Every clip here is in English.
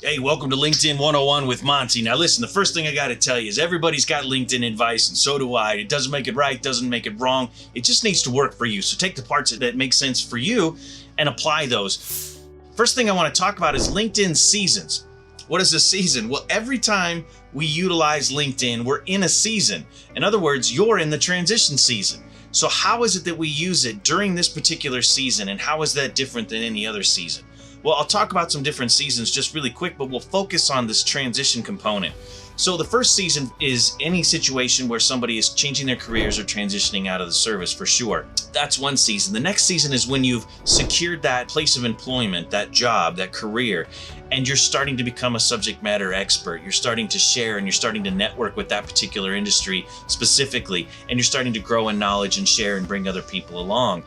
Hey, welcome to LinkedIn 101 with Monty. Now listen, the first thing I got to tell you is everybody's got LinkedIn advice, and so do I. It doesn't make it right, doesn't make it wrong. It just needs to work for you. So take the parts that make sense for you and apply those. First thing I want to talk about is LinkedIn seasons. What is a season? Well, every time we utilize LinkedIn, we're in a season. In other words, you're in the transition season. So how is it that we use it during this particular season, and how is that different than any other season? Well, I'll talk about some different seasons just really quick, but we'll focus on this transition component. So the first season is any situation where somebody is changing their careers or transitioning out of the service, for sure. That's one season. The next season is when you've secured that place of employment, that job, that career, and you're starting to become a subject matter expert. You're starting to share and you're starting to network with that particular industry specifically, and you're starting to grow in knowledge and share and bring other people along.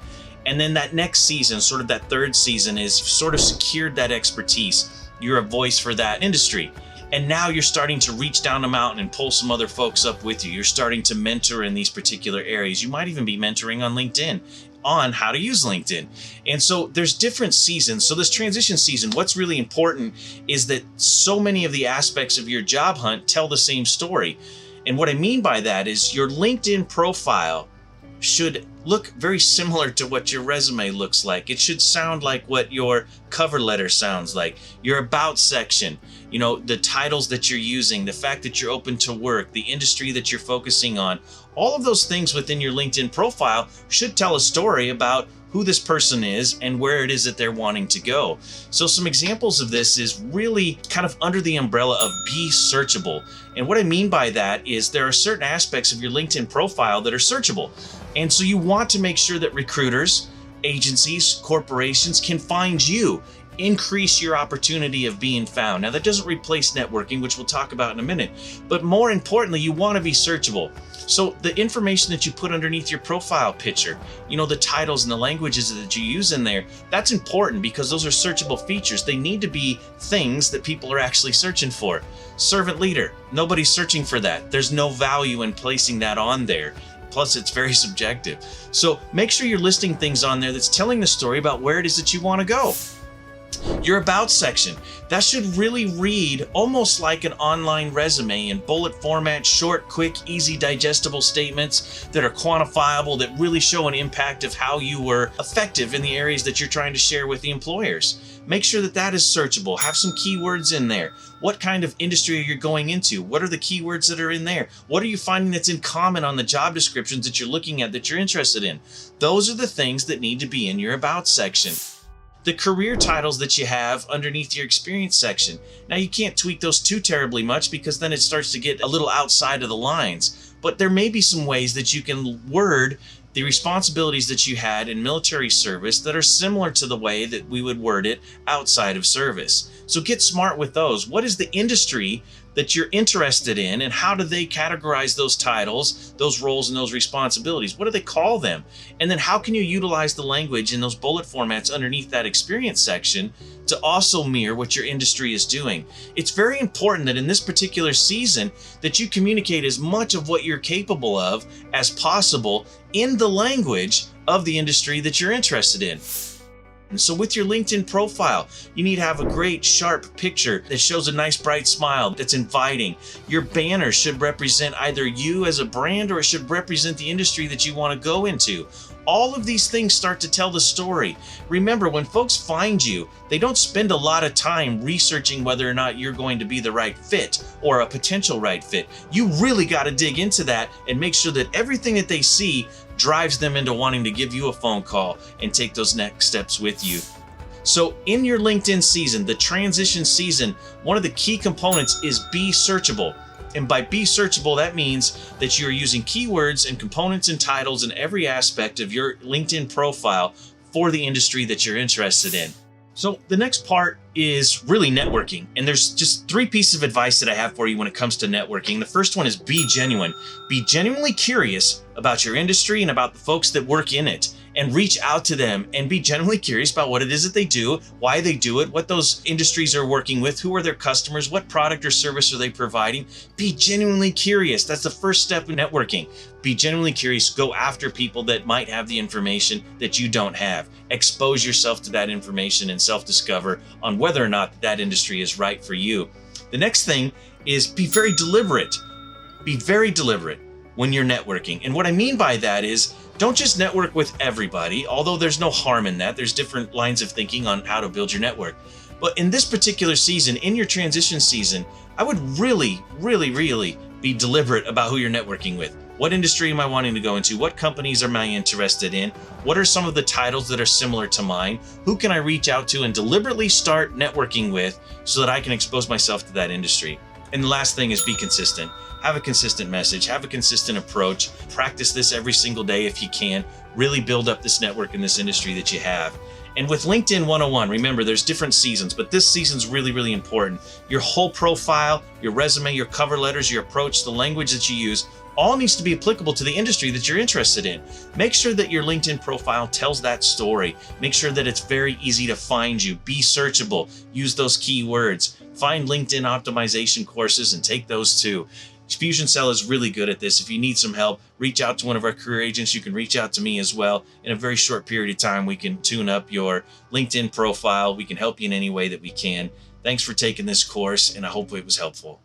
And then that next season, sort of that third season, is sort of secured that expertise. You're a voice for that industry. And now you're starting to reach down the mountain and pull some other folks up with you. You're starting to mentor in these particular areas. You might even be mentoring on LinkedIn on how to use LinkedIn. And so there's different seasons. So this transition season, what's really important is that so many of the aspects of your job hunt tell the same story. And what I mean by that is your LinkedIn profile should look very similar to what your resume looks like. It should sound like what your cover letter sounds like. Your about section, the titles that you're using, the fact that you're open to work, the industry that you're focusing on, all of those things within your LinkedIn profile should tell a story about who this person is and where it is that they're wanting to go. So some examples of this is really kind of under the umbrella of be searchable. And what I mean by that is there are certain aspects of your LinkedIn profile that are searchable. And so you want to make sure that recruiters, agencies, corporations can find you, increase your opportunity of being found. Now that doesn't replace networking, which we'll talk about in a minute, but more importantly, you want to be searchable. So the information that you put underneath your profile picture, the titles and the languages that you use in there, that's important because those are searchable features. They need to be things that people are actually searching for. Servant leader, nobody's searching for that. There's no value in placing that on there. Plus, it's very subjective. So make sure you're listing things on there that's telling the story about where it is that you want to go. Your about section, that should really read almost like an online resume in bullet format, short, quick, easy, digestible statements that are quantifiable, that really show an impact of how you were effective in the areas that you're trying to share with the employers. Make sure that that is searchable. Have some keywords in there. What kind of industry are you going into? What are the keywords that are in there? What are you finding that's in common on the job descriptions that you're looking at that you're interested in? Those are the things that need to be in your about section. The career titles that you have underneath your experience section. Now you can't tweak those too terribly much because then it starts to get a little outside of the lines. But there may be some ways that you can word the responsibilities that you had in military service that are similar to the way that we would word it outside of service. So get smart with those. What is the industry that you're interested in, and how do they categorize those titles, those roles, and those responsibilities? What do they call them? And then how can you utilize the language in those bullet formats underneath that experience section to also mirror what your industry is doing? It's very important that in this particular season that you communicate as much of what you're capable of as possible in the language of the industry that you're interested in. And so with your LinkedIn profile, you need to have a great sharp picture that shows a nice bright smile that's inviting. Your banner should represent either you as a brand, or it should represent the industry that you want to go into. All of these things start to tell the story. Remember, when folks find you, they don't spend a lot of time researching whether or not you're going to be the right fit or a potential right fit. You really got to dig into that and make sure that everything that they see drives them into wanting to give you a phone call and take those next steps with you. So in your LinkedIn season, the transition season, one of the key components is be searchable. And by be searchable, that means that you're using keywords and components and titles in every aspect of your LinkedIn profile for the industry that you're interested in. So the next part is really networking. And there's just 3 pieces of advice that I have for you when it comes to networking. The first one is be genuine. Be genuinely curious about your industry and about the folks that work in it. and reach out to them and be genuinely curious about what it is that they do, why they do it, what those industries are working with, who are their customers, what product or service are they providing. Be genuinely curious. That's the first step in networking. Be genuinely curious. Go after people that might have the information that you don't have. Expose yourself to that information and self-discover on whether or not that industry is right for you. The next thing is be very deliberate. Be very deliberate when you're networking. And what I mean by that is, don't just network with everybody, although there's no harm in that. There's different lines of thinking on how to build your network. But in this particular season, in your transition season, I would really be deliberate about who you're networking with. What industry am I wanting to go into? What companies am I interested in? What are some of the titles that are similar to mine? Who can I reach out to and deliberately start networking with so that I can expose myself to that industry? And the last thing is be consistent. Have a consistent message, have a consistent approach. Practice this every single day if you can. Really build up this network in this industry that you have. And with LinkedIn 101, remember there's different seasons, but this season's really important. Your whole profile, your resume, your cover letters, your approach, the language that you use, all needs to be applicable to the industry that you're interested in. Make sure that your LinkedIn profile tells that story. Make sure that it's very easy to find you. Be searchable. Use those keywords. Find LinkedIn optimization courses and take those too. Fusion Cell is really good at this. If you need some help, reach out to one of our career agents. You can reach out to me as well. In a very short period of time, we can tune up your LinkedIn profile. We can help you in any way that we can. Thanks for taking this course, and I hope it was helpful.